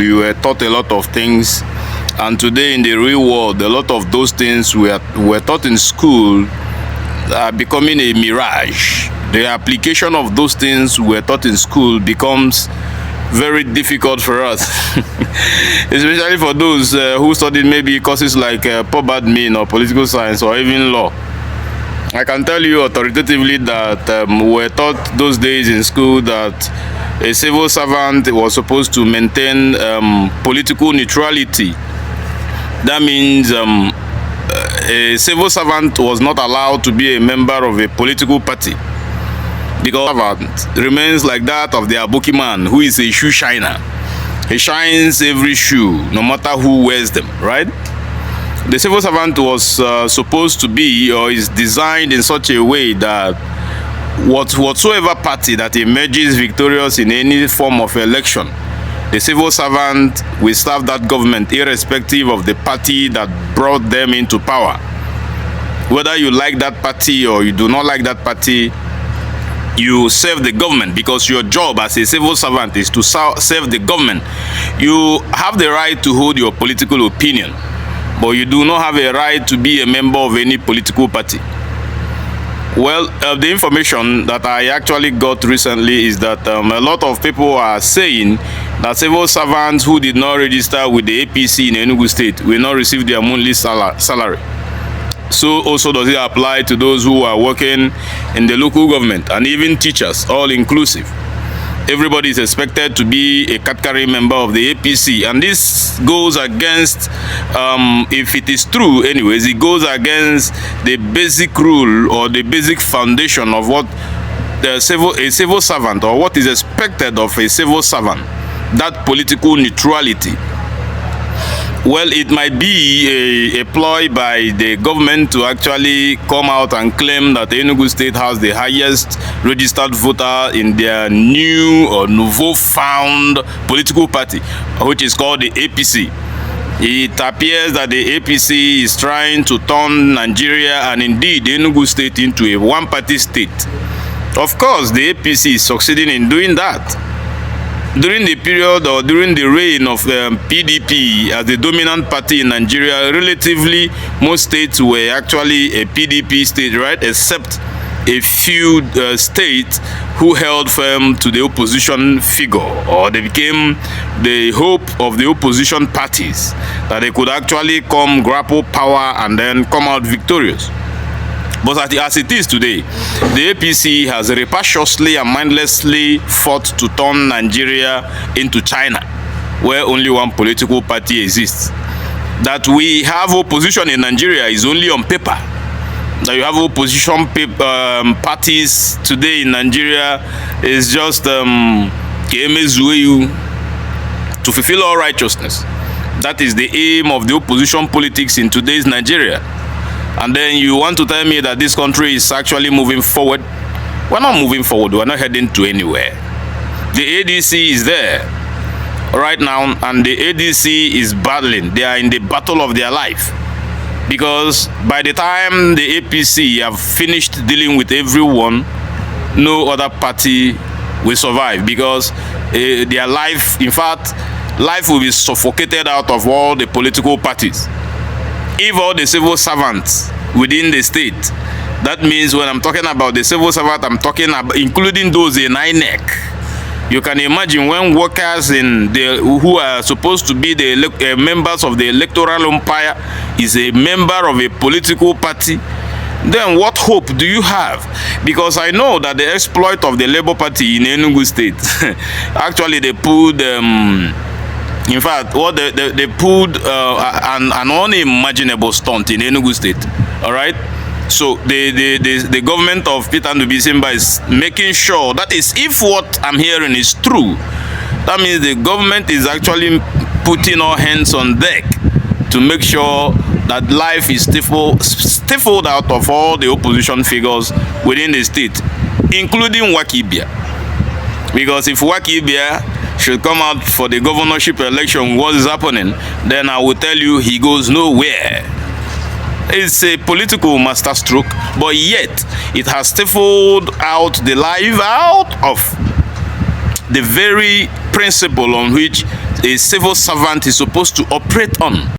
you were taught a lot of things, and today in the real world, a lot of those things were taught in school are becoming a mirage. The application of those things we were taught in school becomes very difficult for us, especially for those who studied maybe courses like pub admin or political science or even law. I can tell you authoritatively that we were taught those days in school that a civil servant was supposed to maintain political neutrality. That means a civil servant was not allowed to be a member of a political party, because servant remains like that of the aboki man, who is a shoe shiner. He shines every shoe, no matter who wears them, right? The civil servant was supposed to be, or is designed in such a way that whatsoever party that emerges victorious in any form of election, the civil servant will serve that government irrespective of the party that brought them into power. Whether you like that party or you do not like that party, you serve the government, because your job as a civil servant is to serve the government. You have the right to hold your political opinion, but you do not have a right to be a member of any political party. Well, the information that I actually got recently is that a lot of people are saying that civil servants who did not register with the APC in Enugu State will not receive their monthly salary. So also does it apply to those who are working in the local government and even teachers, all inclusive. Everybody is expected to be a category member of the APC, and this goes against, if it is true anyways, it goes against the basic rule or the basic foundation of what a civil servant, or what is expected of a civil servant, that political neutrality. Well, it might be a ploy by the government to actually come out and claim that Enugu State has the highest registered voter in their new or nouveau found political party, which is called the APC. It appears that the APC is trying to turn Nigeria, and indeed Enugu State, into a one-party state. Of course, the APC is succeeding in doing that. During the period, or during the reign of PDP as the dominant party in Nigeria, relatively most states were actually a PDP state, right? Except a few states who held firm to the opposition figure, or they became the hope of the opposition parties, that they could actually grapple power and then come out victorious. But as it is today, the APC has rapaciously and mindlessly fought to turn Nigeria into China, where only one political party exists. That we have opposition in Nigeria is only on paper. That you have opposition parties today in Nigeria is just to fulfill all righteousness. That is the aim of the opposition politics in today's Nigeria. And then you want to tell me that this country is actually moving forward? We're not moving forward. We're not heading to anywhere. The ADC is there right now, and the ADC is battling. They are in the battle of their life. Because by the time the APC have finished dealing with everyone, no other party will survive, because their life, in fact, life will be suffocated out of all the political parties. If all the civil servants within the state, that means when I'm talking about the civil servant, I'm talking about including those in INEC. You can imagine when workers who are supposed to be the members of the electoral umpire is a member of a political party, then what hope do you have? Because I know that the exploit of the Labour Party in Enugu State, actually they pulled in fact, what they pulled an unimaginable stunt in Enugu State. All right. So the government of Peter Ndubisimba is making sure, that is, if what I'm hearing is true, that means the government is actually putting all hands on deck to make sure that life is stifled out of all the opposition figures within the state, including Wakibia. Because if Wakibia should come out for the governorship election, what is happening, then I will tell you he goes nowhere. It's a political masterstroke, but yet it has stifled out the life out of the very principle on which a civil servant is supposed to operate on.